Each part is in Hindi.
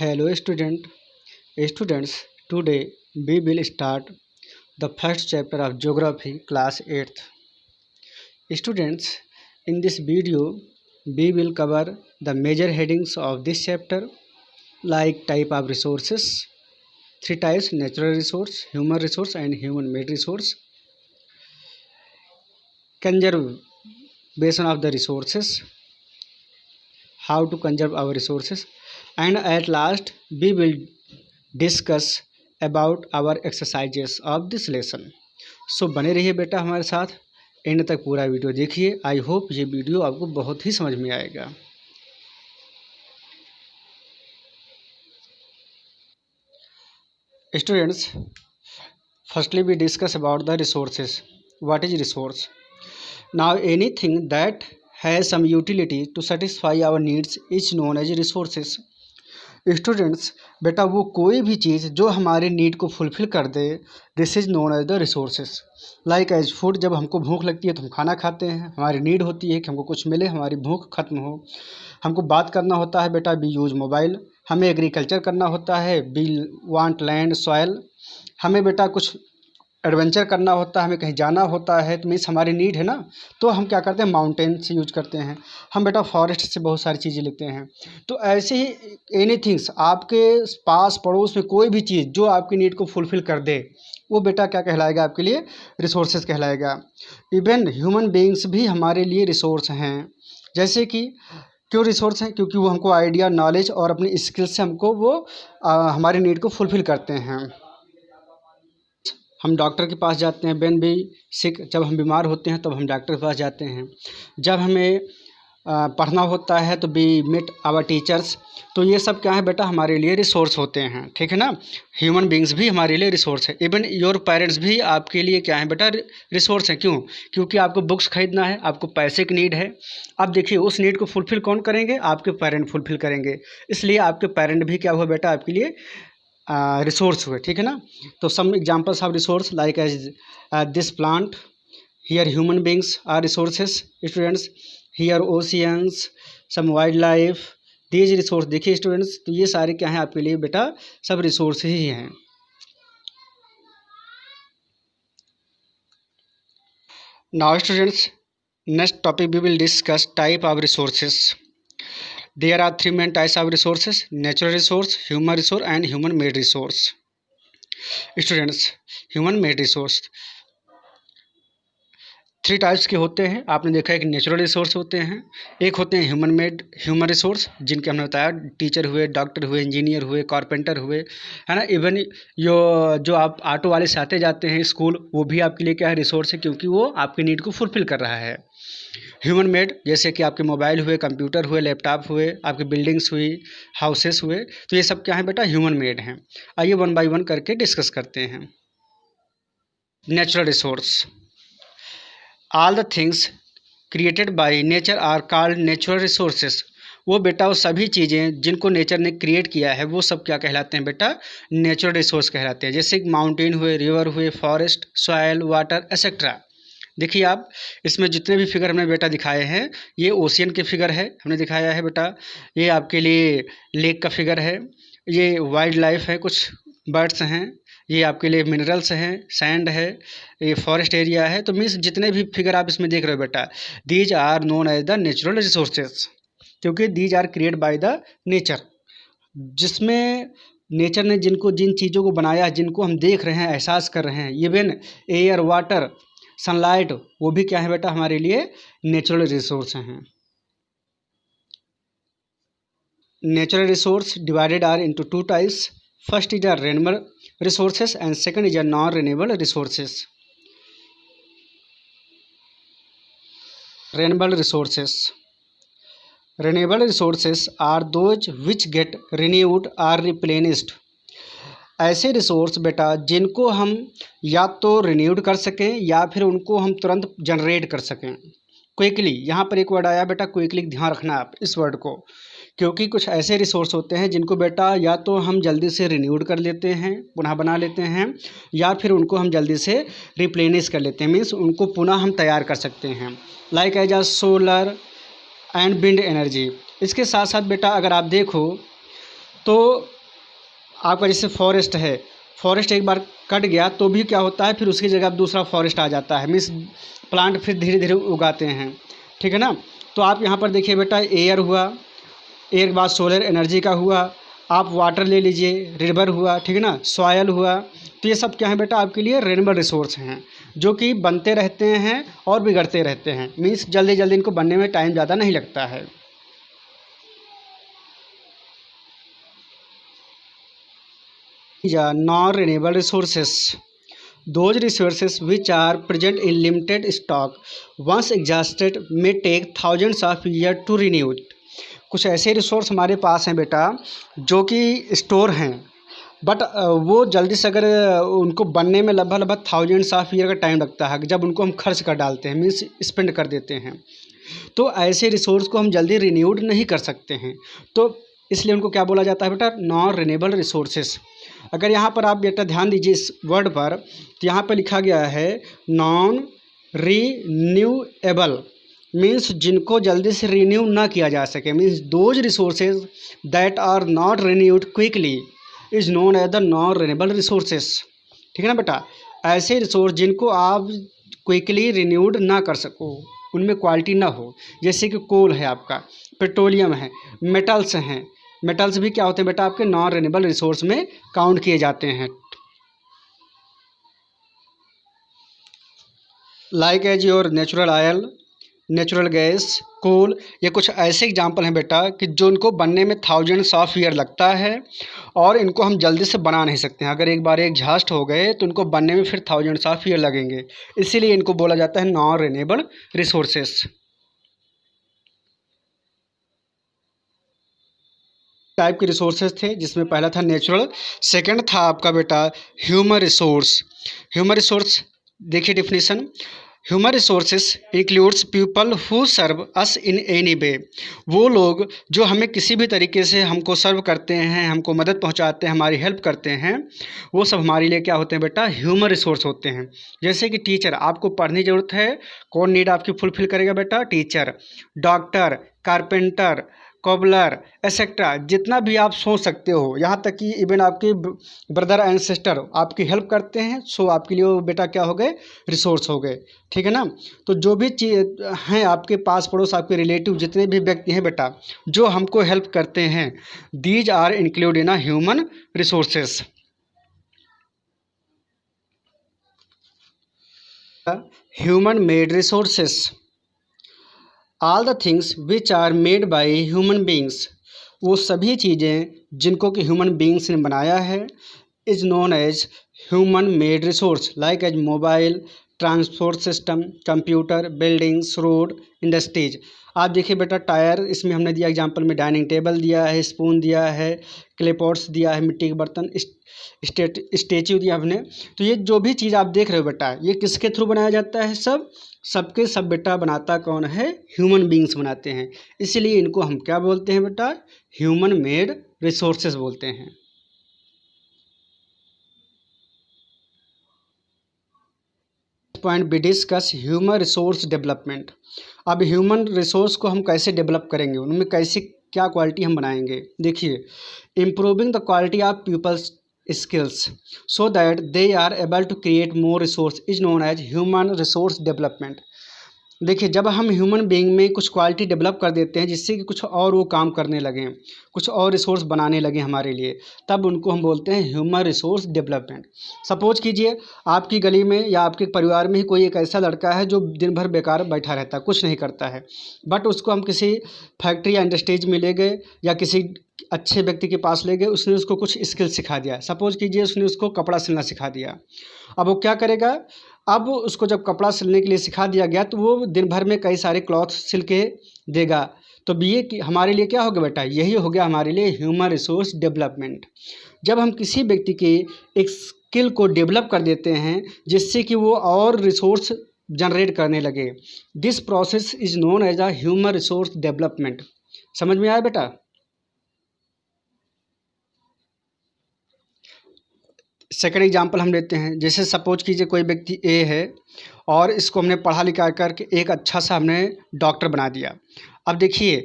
Hello students. Today we will start the first chapter of Geography class 8th. Students, in this video we will cover the major headings of this chapter like type of resources, three types: natural resource, human resource and human made resource, conservation of the resources, how to conserve our resources, and at last we will discuss about our exercises of this lesson. सो बने रहिए बेटा हमारे साथ, एंड तक पूरा वीडियो देखिए. आई होप ये वीडियो आपको बहुत ही समझ में आएगा. Students, firstly we discuss about the resources. What is resource? Now anything that has some utility to satisfy our needs is known as resources. Students, बेटा वो कोई भी चीज़ जो हमारे नीड को फुलफ़िल कर दे, this is known as the resources. Like as food, जब हमको भूख लगती है तो हम खाना खाते हैं, हमारी नीड होती है कि हमको कुछ मिले, हमारी भूख खत्म हो. हमको बात करना होता है बेटा, वी यूज़ मोबाइल. हमें एग्रीकल्चर करना होता है, वी वांट लैंड सॉयल. हमें बेटा कुछ एडवेंचर करना होता है, हमें कहीं जाना होता है, तो मीन्स हमारी नीड है ना, तो हम क्या करते हैं, माउंटेन से यूज करते हैं. हम बेटा फॉरेस्ट से बहुत सारी चीज़ें लेते हैं. तो ऐसे ही एनीथिंग्स, आपके पास पड़ोस में कोई भी चीज़ जो आपकी नीड को फुलफ़िल कर दे, वो बेटा क्या कहलाएगा, आपके लिए रिसोर्सेज कहलाएगा. इवन ह्यूमन बीइंग्स भी हमारे लिए रिसोर्स हैं. जैसे कि क्यों रिसोर्स हैं? क्योंकि वो हमको आइडिया, नॉलेज और अपनी स्किल से हमको वो हमारी नीड को फुलफ़िल करते हैं. हम डॉक्टर के पास जाते हैं व्हेन वी सिक, जब हम बीमार होते हैं तब हम डॉक्टर के पास जाते हैं. जब हमें पढ़ना होता है तो वी मीट आवर टीचर्स. तो ये सब क्या है बेटा, हमारे लिए रिसोर्स होते हैं. ठीक है ना. ह्यूमन बींग्स भी हमारे लिए रिसोर्स है. इवन योर पेरेंट्स भी आपके लिए क्या है बेटा, रिसोर्स हैं. क्यों? क्योंकि आपको बुक्स खरीदना है, आपको पैसे की नीड है. अब देखिए, उस नीड को फुलफ़िल कौन करेंगे? आपके पेरेंट फुलफ़िल करेंगे. इसलिए आपके पेरेंट भी क्या हुआ बेटा, आपके लिए रिसोर्स हुए. ठीक है ना. तो some examples of resource like as this plant, here human beings are resources. Students, here oceans, some wild life, these resource. देखिए स्टूडेंट्स, तो ये सारे क्या हैं आपके लिए बेटा, सब रिसोर्स ही हैं. Now students, next topic we will discuss type of resources. There are three main types of resources: natural resource, human resource and human made resource. Students, human made resource three types के होते हैं. आपने देखा है कि नेचुरल रिसोर्स होते हैं, एक होते हैं ह्यूमन मेड ह्यूमन रिसोर्स, जिनके हमने बताया टीचर हुए, डॉक्टर हुए, इंजीनियर हुए, कारपेंटर हुए, है ना. इवन जो आप ऑटो वाले से आते जाते हैं स्कूल, वो भी आपके लिए क्या है, रिसोर्स है, क्योंकि वो आपकी नीड को फुलफ़िल कर रहा है. ह्यूमन मेड, जैसे कि आपके मोबाइल हुए, कंप्यूटर हुए, लैपटॉप हुए, आपकी बिल्डिंग्स हुई, हाउसेस हुए, तो ये सब क्या है बेटा, ह्यूमन मेड हैं. आइए वन बाय वन करके डिस्कस करते हैं. Natural resource. All the things created by nature are called natural resources. वो बेटा वो सभी चीज़ें जिनको नेचर ने क्रिएट किया है, वो सब क्या कहलाते हैं बेटा, नेचुरल रिसोर्स कहलाते हैं. जैसे माउंटेन हुए, रिवर हुए, फॉरेस्ट, सॉयल, वाटर एक्सेट्रा. देखिए आप, इसमें जितने भी फिगर हमने बेटा दिखाए हैं, ये ओशियन के फिगर है, हमने दिखाया है बेटा. ये आपके लिए लेक का फिगर है, ये वाइल्ड लाइफ है, कुछ बर्ड्स हैं, ये आपके लिए मिनरल्स हैं, सैंड है, ये फॉरेस्ट एरिया है. तो मीन्स जितने भी फिगर आप इसमें देख रहे हो बेटा, these are known as the natural resources, क्योंकि these are create by the nature. जिसमें नेचर ने जिन चीज़ों को बनाया, जिनको हम देख रहे हैं, एहसास कर रहे हैं, इवन एयर, वाटर, सनलाइट, वो भी क्या है बेटा, हमारे लिए नेचुरल रिसोर्स हैं. Natural resource divided are into two types. First is a renewable resources and second is a non-renewable resources. Renewable resources. Renewable resources are those which get renewed or replenished. ऐसे रिसोर्स बेटा जिनको हम या तो रिन्यूड कर सकें या फिर उनको हम तुरंत जनरेट कर सकें. क्विकली, यहाँ पर एक वर्ड आया बेटा क्विकली, ध्यान रखना आप इस वर्ड को, क्योंकि कुछ ऐसे रिसोर्स होते हैं जिनको बेटा या तो हम जल्दी से रिन्यूड कर लेते हैं, पुनः बना लेते हैं, या फिर उनको हम जल्दी से रिप्लेनिश कर लेते हैं, मीन्स उनको पुनः हम तैयार कर सकते हैं. Like as a solar and wind energy. इसके साथ साथ बेटा अगर आप देखो तो आपका जैसे फॉरेस्ट है, फॉरेस्ट एक बार कट गया तो भी क्या होता है, फिर उसकी जगह अब दूसरा फॉरेस्ट आ जाता है, मीन्स प्लांट फिर धीरे धीरे उगाते हैं, ठीक है ना। तो आप यहाँ पर देखिए बेटा, एयर हुआ, एयर के बाद सोलर एनर्जी का हुआ, आप वाटर ले लीजिए, रिवर हुआ, ठीक है ना, सॉयल हुआ। तो ये सब क्या है बेटा, आपके लिए रेन्यूएबल रिसोर्स हैं, जो कि बनते रहते हैं और बिगड़ते रहते हैं, मीन्स जल्दी जल्दी इनको बनने में टाइम ज़्यादा नहीं लगता है। Non renewable resources, those resources which are present in limited stock once exhausted may take thousands of years to renew it। कुछ ऐसे रिसोर्स हमारे पास हैं बेटा जो कि स्टोर हैं, बट वो जल्दी से अगर उनको बनने में लगभग थाउजेंड्स ऑफ ईयर का टाइम लगता है, जब उनको हम खर्च कर डालते हैं, मीन्स स्पेंड कर देते हैं, तो ऐसे रिसोर्स को हम जल्दी रिन्यूड नहीं कर सकते हैं। तो इसलिए उनको क्या बोला जाता है बेटा, नॉन रिन्यूएबल रिसोर्सेस। अगर यहाँ पर आप बेटा ध्यान दीजिए इस वर्ड पर, तो यहाँ पर लिखा गया है नॉन रीन्यूएबल, मीन्स जिनको जल्दी से रिन्यू ना किया जा सके, means those resources that are not renewed quickly is known as the non renewable resources. ठीक है ना बेटा, ऐसे रिसोर्स जिनको आप क्विकली रिन्यूड ना कर सको, उनमें क्वालिटी ना हो, जैसे कि कोल है आपका, पेट्रोलियम है, मेटल्स हैं, मेटल्स भी क्या होते हैं बेटा, आपके नॉन रिन्यूएबल रिसोर्स में काउंट किए जाते हैं। Like as your natural oil, natural gas, coal, ये कुछ ऐसे एग्जाम्पल हैं बेटा कि जो इनको बनने में थाउजेंड्स ऑफ ईयर लगता है और इनको हम जल्दी से बना नहीं सकते हैं। अगर एक बार एग्जॉस्ट हो गए तो इनको बनने में फिर थाउजेंड्स ऑफ ईयर लगेंगे, इसीलिए इनको बोला जाता है नॉन रिन्यूएबल रिसोर्सेस। टाइप के रिसोर्सेज थे, जिसमें पहला था नेचुरल, सेकंड था आपका बेटा ह्यूमन रिसोर्स। ह्यूमन रिसोर्स देखिए definition, human resources includes people who serve us in any way, वो लोग जो हमें किसी भी तरीके से हमको सर्व करते हैं, हमको मदद पहुंचाते हैं, हमारी हेल्प करते हैं, वो सब हमारे लिए क्या होते हैं बेटा, ह्यूमन रिसोर्स होते हैं। जैसे कि टीचर, आपको पढ़ने की ज़रूरत है, कौन नीड आपकी फुलफिल करेगा बेटा, teacher. Doctor, carpenter, cobbler, etcetera, जितना भी आप सोच सकते हो, यहाँ तक कि इवन आपके ब्रदर एंड सिस्टर आपकी हेल्प करते हैं, सो आपके लिए वो बेटा क्या हो गए, रिसोर्स हो गए। ठीक है ना। तो जो भी चीज़ हैं आपके पास पड़ोस, आपके रिलेटिव जितने भी व्यक्ति हैं बेटा जो हमको हेल्प करते हैं, these are include in a human resources. Human made resources, all the things which are made by human beings, वो सभी चीज़ें जिनको कि ह्यूमन बींग्स ने बनाया है, is known as human made resource, like as mobile, transport system, computer, buildings, road, industries. आप देखिए बेटा टायर, इसमें हमने दिया एग्जांपल में, डाइनिंग टेबल दिया है, स्पून दिया है, क्ले पॉट्स दिया है, मिट्टी के बर्तन, स्टेच्यू दिया हमने। तो ये जो भी चीज़ आप देख रहे हो बेटा, ये किसके थ्रू बनाया जाता है, सबके सब बेटा बनाता कौन है, ह्यूमन बींग्स बनाते हैं, इसलिए इनको हम क्या बोलते हैं बेटा, ह्यूमन मेड रिसोर्सेज बोलते हैं। Point be discuss human resource development. अब ह्यूमन रिसोर्स को हम कैसे डेवलप करेंगे, उनमें कैसे क्या क्वालिटी हम बनाएंगे। देखिए, improving the quality of people's skills so that they are able to create more resource is known as human resource development। देखिए, जब हम ह्यूमन बीइंग में कुछ क्वालिटी डेवलप कर देते हैं जिससे कि कुछ और वो काम करने लगें, कुछ और रिसोर्स बनाने लगे हमारे लिए, तब उनको हम बोलते हैं ह्यूमन रिसोर्स डेवलपमेंट। सपोज कीजिए आपकी गली में या आपके परिवार में ही कोई एक ऐसा लड़का है जो दिन भर बेकार बैठा रहता है, कुछ नहीं करता है, बट उसको हम किसी फैक्ट्री या इंडस्ट्रीज में ले गए या किसी अच्छे व्यक्ति के पास ले गए, उसने उसको कुछ स्किल सिखा दिया। सपोज कीजिए उसने उसको कपड़ा सिलना सिखा दिया। अब वो क्या करेगा, अब उसको जब कपड़ा सिलने के लिए सिखा दिया गया तो वो दिन भर में कई सारे क्लॉथ सिल के देगा। तो ये हमारे लिए क्या हो गया बेटा, यही हो गया हमारे लिए ह्यूमन रिसोर्स डेवलपमेंट। जब हम किसी व्यक्ति के एक स्किल को डेवलप कर देते हैं जिससे कि वो और रिसोर्स जनरेट करने लगे, this process is known as a human resource development. समझ में आया बेटा। सेकंड एग्जांपल हम लेते हैं, जैसे सपोज कीजिए कोई व्यक्ति ए है और इसको हमने पढ़ा लिखा करके एक अच्छा सा हमने डॉक्टर बना दिया। अब देखिए,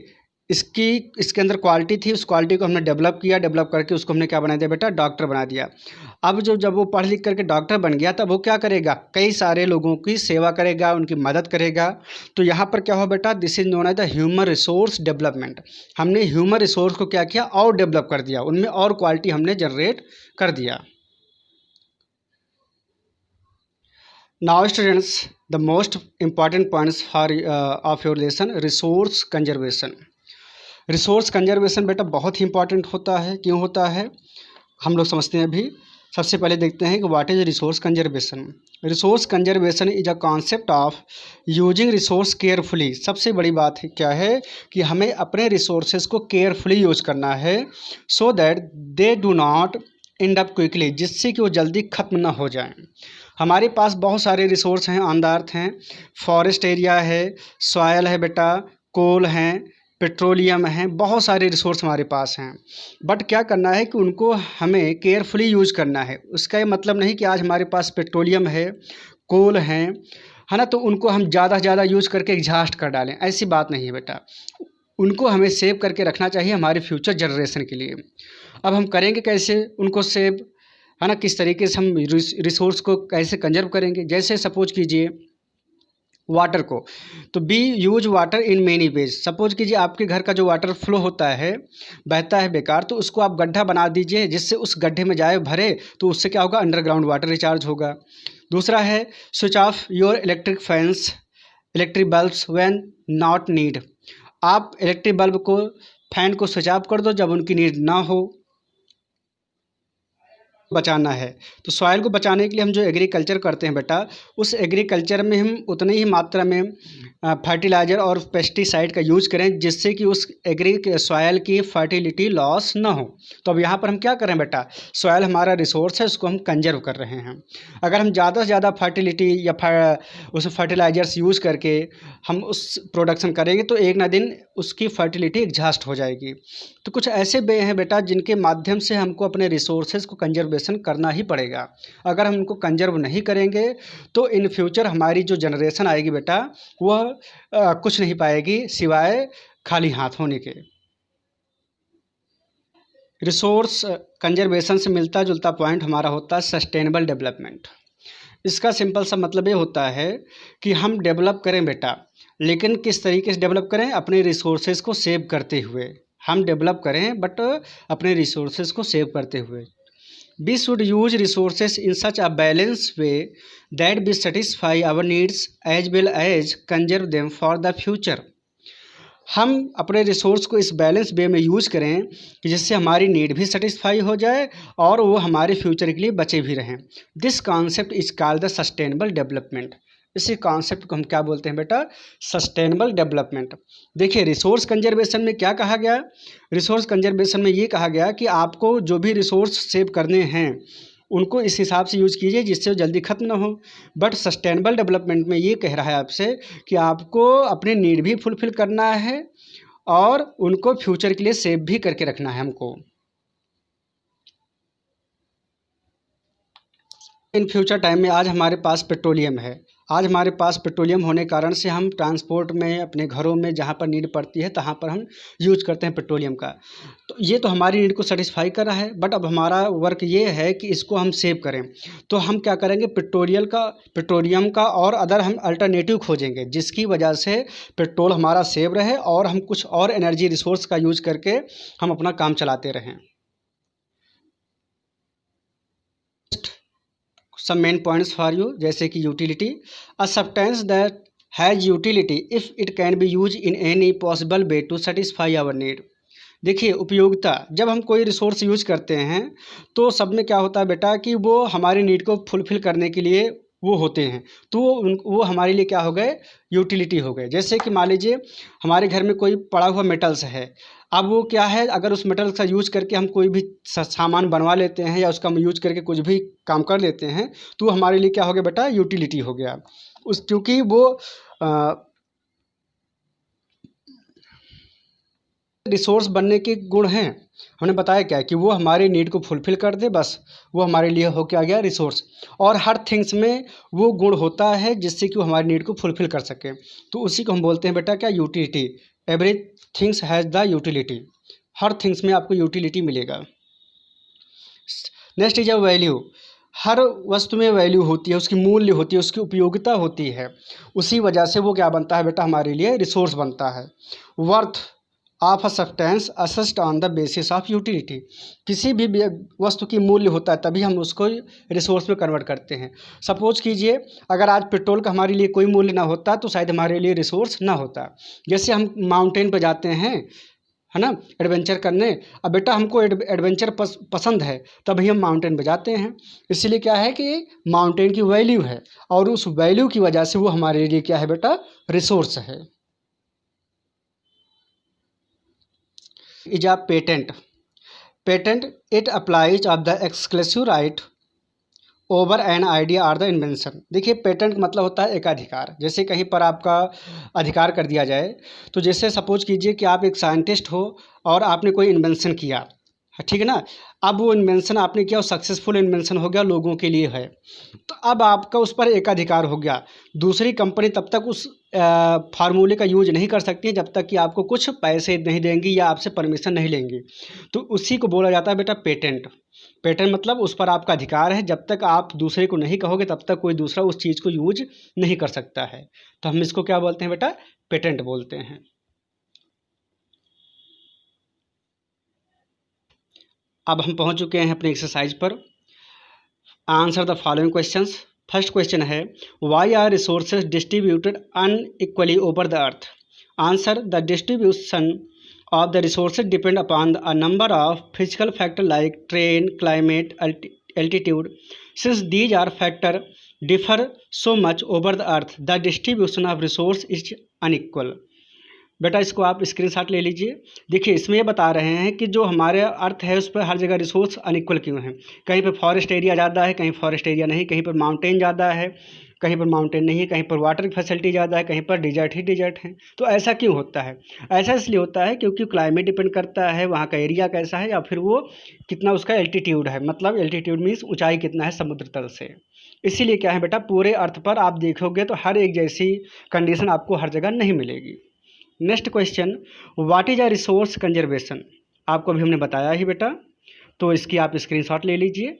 इसके अंदर क्वालिटी थी, उस क्वालिटी को हमने डेवलप किया, डेवलप करके उसको हमने क्या बना दिया बेटा, डॉक्टर बना दिया। अब जब वो पढ़ लिख करके डॉक्टर बन गया, तब वो क्या करेगा, कई सारे लोगों की सेवा करेगा, उनकी मदद करेगा। तो यहाँ पर क्या हुआ बेटा, this is known as the human resource development. हमने ह्यूमन रिसोर्स को क्या किया, और डेवलप कर दिया, उनमें और क्वालिटी हमने जनरेट कर दिया। Now students, the most important points for of your lesson, resource conservation. Resource conservation बेटा बहुत ही इंपॉर्टेंट होता है। क्यों होता है, हम लोग समझते हैं अभी। सबसे पहले देखते हैं कि what is resource conservation. Resource conservation is a concept of using resource carefully. सबसे बड़ी बात है क्या है कि हमें अपने रिसोर्सेज को केयरफुली यूज करना है, so that they do not and up quickly, जिससे कि वो जल्दी खत्म ना हो जाएं। हमारे पास बहुत सारे रिसोर्स हैं ऑन द अर्थ हैं, फॉरेस्ट एरिया है, सॉयल है बेटा, कोल हैं, पेट्रोलियम है, बहुत सारे रिसोर्स हमारे पास हैं। बट क्या करना है कि उनको हमें केयरफुली यूज करना है। उसका ये मतलब नहीं कि आज हमारे पास पेट्रोलियम है, कोल है ना, तो उनको हम ज़्यादा से ज़्यादा यूज करके एग्जॉस्ट कर डालें, ऐसी बात नहीं है बेटा। उनको हमें सेव करके रखना चाहिए हमारे फ्यूचर जनरेशन के लिए। अब हम करेंगे कैसे उनको सेव, है ना, किस तरीके से हम रिसोर्स को कैसे कंजर्व करेंगे। जैसे सपोज कीजिए वाटर को, तो B use water in many ways. Suppose कीजिए आपके घर का जो वाटर फ्लो होता है, बहता है बेकार, तो उसको आप गड्ढा बना दीजिए, जिससे उस गड्ढे में जाए भरे, तो उससे क्या होगा, अंडरग्राउंड वाटर रिचार्ज होगा। दूसरा है switch off your electric fans, electric bulbs when not need. आप इलेक्ट्रिक बल्ब को, फैन को स्विच ऑफ कर दो जब उनकी नीड ना हो। बचाना है, तो सॉइल को बचाने के लिए हम जो एग्रीकल्चर करते हैं बेटा, उस एग्रीकल्चर में हम उतनी ही मात्रा में फर्टिलाइज़र और पेस्टिसाइड का यूज करें, जिससे कि उस सॉइल की फर्टिलिटी लॉस ना हो। तो अब यहाँ पर हम क्या करें बेटा, सॉइल हमारा रिसोर्स है, उसको हम कंजर्व कर रहे हैं। अगर हम ज़्यादा से ज़्यादा फर्टिलिटी या उस फर्टिलाइजर्स यूज़ करके हम उस प्रोडक्शन करेंगे, तो एक ना दिन उसकी फर्टिलिटी एग्जॉस्ट हो जाएगी। तो कुछ ऐसे वे हैं बेटा जिनके माध्यम से हमको अपने रिसोर्सेज को कंजर्वेशन करना ही पड़ेगा। अगर हम उनको कंजर्व नहीं करेंगे, तो इन फ्यूचर हमारी जो जनरेशन आएगी बेटा, वह कुछ नहीं पाएगी सिवाय खाली हाथ होने के। रिसोर्स कंजर्वेशन से मिलता जुलता पॉइंट हमारा होता है सस्टेनेबल डेवलपमेंट। इसका सिंपल सा मतलब ये होता है कि हम डेवलप करें बेटा, लेकिन किस तरीके से डेवलप करें, अपने रिसोर्सेज को सेव करते हुए हम डेवलप करें, बट अपने रिसोर्सेज को सेव करते हुए। We should use resources in such a balance way that be satisfy our needs as well as conserve them for the future. हम अपने रिसोर्स को इस बैलेंस वे में यूज करें कि जिससे हमारी नीड भी सेटिस्फाई हो जाए और वो हमारे फ्यूचर के लिए बचे भी रहें। This concept is called the sustainable development. इसी कॉन्सेप्ट को हम क्या बोलते हैं बेटा, सस्टेनेबल डेवलपमेंट। देखिए रिसोर्स कंजर्वेशन में क्या कहा गया, रिसोर्स कंजर्वेशन में ये कहा गया कि आपको जो भी रिसोर्स सेव करने हैं उनको इस हिसाब से यूज़ कीजिए जिससे वो जल्दी ख़त्म ना हो। बट सस्टेनेबल डेवलपमेंट में ये कह रहा है आपसे कि आपको अपने नीड भी फुलफ़िल करना है और उनको फ्यूचर के लिए सेव भी करके रखना है हमको। इन फ्यूचर टाइम में आज हमारे पास पेट्रोलियम है, आज हमारे पास पेट्रोलियम होने के कारण से हम ट्रांसपोर्ट में, अपने घरों में जहाँ पर नीड पड़ती है तहाँ पर हम यूज करते हैं पेट्रोलियम का। तो ये तो हमारी नीड को सेटिस्फाई कर रहा है, बट अब हमारा वर्क ये है कि इसको हम सेव करें। तो हम क्या करेंगे, पेट्रोलियम का और अदर हम अल्टरनेटिव खोजेंगे, जिसकी वजह से पेट्रोल हमारा सेव रहे और हम कुछ और एनर्जी रिसोर्स का यूज करके हम अपना काम चलाते रहें। some main points for you, जैसे कि utility, a substance that has utility if it can be used in any possible way to satisfy our need। देखिए उपयोगिता, जब हम कोई रिसोर्स यूज करते हैं तो सब में क्या होता है बेटा कि वो हमारी नीड को फुलफ़िल करने के लिए वो होते हैं, तो वो हमारे लिए क्या हो गए, यूटिलिटी हो गए। जैसे कि मान लीजिए हमारे घर में कोई पड़ा हुआ मेटल्स है, अब वो क्या है, अगर उस मेटल का यूज करके हम कोई भी सामान बनवा लेते हैं या उसका हम यूज करके कुछ भी काम कर लेते हैं, तो हमारे लिए क्या हो गया बेटा, यूटिलिटी हो गया। उस क्योंकि वो रिसोर्स बनने के गुण हैं, हमने बताया क्या है कि वो हमारी नीड को फुलफ़िल कर दे, बस वो हमारे लिए हो क्या गया, रिसोर्स। और हर थिंग्स में वो गुण होता है जिससे कि वो हमारी नीड को फुलफ़िल कर सके, तो उसी को हम बोलते हैं बेटा क्या, utility. Every things has the utility, her things में आपको यूटिलिटी मिलेगा। नेक्स्ट इज अ वैल्यू, हर वस्तु में वैल्यू होती है, उसकी मूल्य होती है, उसकी उपयोगिता होती है, उसी वजह से वो क्या बनता है बेटा, हमारे लिए रिसोर्स बनता है। Worth of a substance assessed on the basis of utility, किसी भी वस्तु की मूल्य होता है तभी हम उसको रिसोर्स में कन्वर्ट करते हैं। सपोज कीजिए अगर आज पेट्रोल का हमारे लिए कोई मूल्य ना होता तो शायद हमारे लिए रिसोर्स ना होता। जैसे हम माउंटेन पर जाते हैं, है ना, एडवेंचर करने। अब बेटा हमको एडवेंचर पसंद है तभी हम माउंटेन पे जाते हैं। इसीलिए क्या है कि माउंटेन की वैल्यू है और उस वैल्यू की वजह से वो हमारे लिए क्या है बेटा, रिसोर्स है। Is a patent, patent it applies of the exclusive right over an idea or the invention. देखिए पेटेंट का मतलब होता है एकाधिकार, जैसे कहीं पर आपका अधिकार कर दिया जाए। तो जैसे सपोज कीजिए कि आप एक साइंटिस्ट हो और आपने कोई इन्वेंशन किया, ठीक है ना। अब वो इन्वेंशन आपने किया, वो सक्सेसफुल इन्वेंशन हो गया, लोगों के लिए है, तो अब आपका उस पर एकाधिकार हो गया। दूसरी कंपनी तब तक उस फार्मूले का यूज नहीं कर सकती है जब तक कि आपको कुछ पैसे नहीं देंगी या आपसे परमिशन नहीं लेंगी। तो उसी को बोला जाता है बेटा पेटेंट। पेटेंट मतलब उस पर आपका अधिकार है, जब तक आप दूसरे को नहीं कहोगे तब तक कोई दूसरा उस चीज़ को यूज नहीं कर सकता है। तो हम इसको क्या बोलते हैं बेटा, पेटेंट बोलते हैं। अब हम पहुंच चुके हैं अपनी एक्सरसाइज पर। Answer the following questions. First question है, why are resources distributed unequally over the earth. Answer, the distribution of the resources depend upon a number of physical factors like terrain, climate, altitude. Since these are factors differ so much over the earth, the distribution of resource is unequal. बेटा इसको आप स्क्रीनशॉट ले लीजिए। देखिए इसमें ये बता रहे हैं कि जो हमारे अर्थ है उस पर हर जगह रिसोर्स अनइक्वल क्यों हैं। कहीं पर फॉरेस्ट एरिया ज़्यादा है, कहीं फॉरेस्ट एरिया नहीं, कहीं पर माउंटेन ज़्यादा है, कहीं पर माउंटेन नहीं है, कहीं पर वाटर की फैसिलिटी ज़्यादा है, कहीं पर डिजर्ट ही डिजर्ट है। तो ऐसा क्यों होता है? ऐसा इसलिए होता है क्योंकि क्लाइमेट डिपेंड करता है, वहाँ का एरिया कैसा है या फिर वो कितना उसका एल्टीट्यूड है, मतलब एल्टीट्यूड मीन्स ऊंचाई कितना है समुद्र तल से। इसीलिए क्या है बेटा, पूरे अर्थ पर आप देखोगे तो हर एक जैसी कंडीशन आपको हर जगह नहीं मिलेगी। Next question, what is a resource conservation. आपको अभी हमने बताया ही बेटा, तो इसकी आप स्क्रीनशॉट ले लीजिए।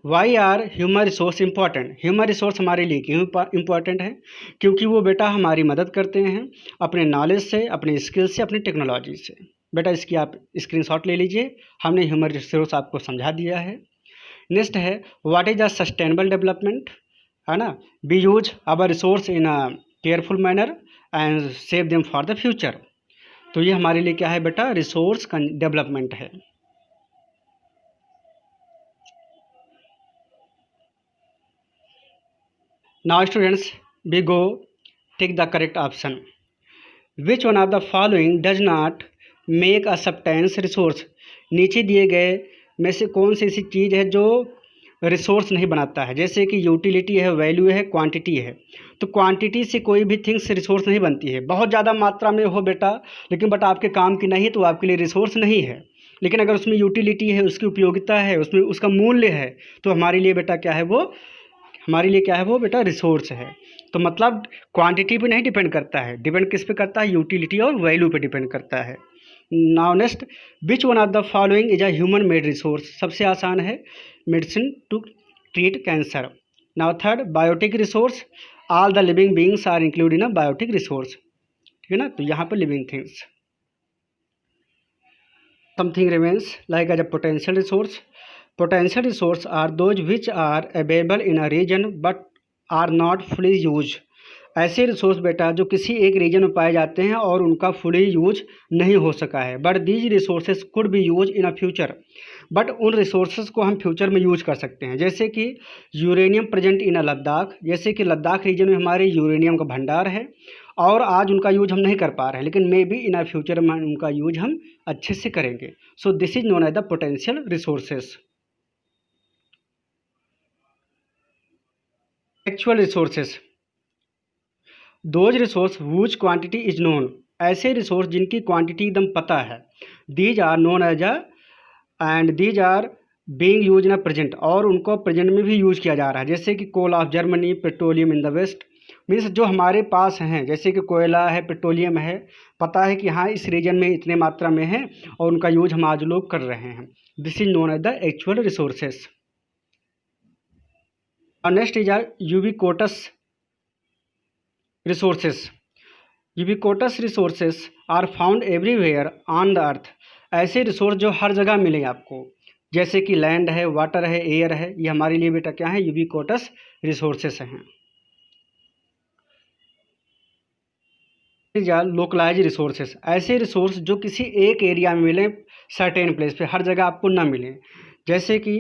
Why are human resource important. Human resource हमारे लिए क्यों इंपॉर्टेंट है? क्योंकि वो बेटा हमारी मदद करते हैं अपने नॉलेज से, अपने स्किल से, अपनी टेक्नोलॉजी से। बेटा इसकी आप स्क्रीनशॉट ले लीजिए, हमने ह्यूमन रिसोर्स आपको समझा दिया है। नेक्स्ट है, what is the sustainable development, है ना। Be use our resource in a careful manner and save them for the future. तो ये हमारे लिए क्या है बेटा, रिसोर्स डेवलपमेंट है। Now students we go take the correct option. Which one of the following does not make a substance resource. नीचे दिए गए में से कौन सी ऐसी चीज़ है जो रिसोर्स नहीं बनाता है? जैसे कि यूटिलिटी है, वैल्यू है, क्वांटिटी है। तो क्वांटिटी से कोई भी थिंग्स रिसोर्स नहीं बनती है। बहुत ज़्यादा मात्रा में हो बेटा, लेकिन बट आपके काम की नहीं है तो आपके लिए रिसोर्स नहीं है। लेकिन अगर उसमें यूटिलिटी है, उसकी उपयोगिता है, उसमें उसका मूल्य है, तो हमारे लिए बेटा क्या है वो, हमारे लिए क्या है वो बेटा, रिसोर्स है। तो मतलब क्वांटिटी पे नहीं डिपेंड करता है, डिपेंड किस पे करता है, यूटिलिटी और वैल्यू पे डिपेंड करता है। Now next, which one of the following is a human made resource. सबसे आसान है, medicine to treat cancer. Now third, biotic resource, all the living beings are include in a biotic resource. ठीक है ना, तो यहाँ पर living things. Something remains like as a potential resource. Potential resources are those which are available in a region but are not fully used. ऐसे रिसोर्स बेटा जो किसी एक रीजन में पाए जाते हैं और उनका फुली यूज नहीं हो सका है। But these resources could be use in a future. But उन रिसोर्सेज को हम फ्यूचर में यूज कर सकते हैं। जैसे कि यूरेनियम प्रेजेंट इन अ लद्दाख, जैसे कि लद्दाख रीजन में हमारे यूरेनियम का भंडार है और आज उनका यूज हम नहीं कर पा रहे हैं, लेकिन may be in a future में उनका यूज हम अच्छे से करेंगे। So this is known as the potential resources. Actual resources, those resource whose quantity is known. ऐसे रिसोर्स जिनकी क्वांटिटी एकदम पता है। These are known as a and these are being use in a present, और उनको प्रेजेंट में भी यूज किया जा रहा है। जैसे कि coal of Germany, petroleum in the west, means जो हमारे पास हैं, जैसे कि कोयला है, पेट्रोलियम है, पता है कि हाँ इस रीजन में इतने मात्रा में है और उनका यूज हम आज लोग कर रहे हैं। This is known as the actual resources. Next is are ubiquitous resources. Ubiquitous resources are found everywhere on the earth. ऐसे रिसोर्स जो हर जगह मिले आपको, जैसे कि लैंड है, वाटर है, एयर है, ये हमारे लिए बेटा क्या है, यूबिक्वोटस रिसोर्सेस हैं। या लोकलाइज रिसोर्सेस, ऐसे रिसोर्स जो किसी एक एरिया में मिले, सर्टेन प्लेस पे, हर जगह आपको ना मिले। जैसे कि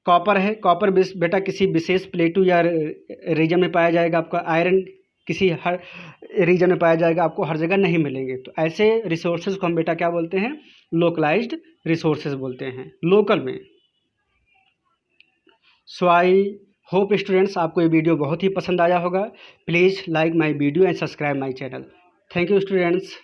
कॉपर है, कॉपर बेटा किसी विशेष प्लेटू या रीजन में पाया जाएगा आपका। आयरन किसी हर रीजन में पाया जाएगा, आपको हर जगह नहीं मिलेंगे। तो ऐसे रिसोर्सेज को हम बेटा क्या बोलते हैं, लोकलाइज्ड रिसोर्सेज बोलते हैं, लोकल में। सो आई होप स्टूडेंट्स आपको ये वीडियो बहुत ही पसंद आया होगा। Please like my video and subscribe my channel. Thank you students.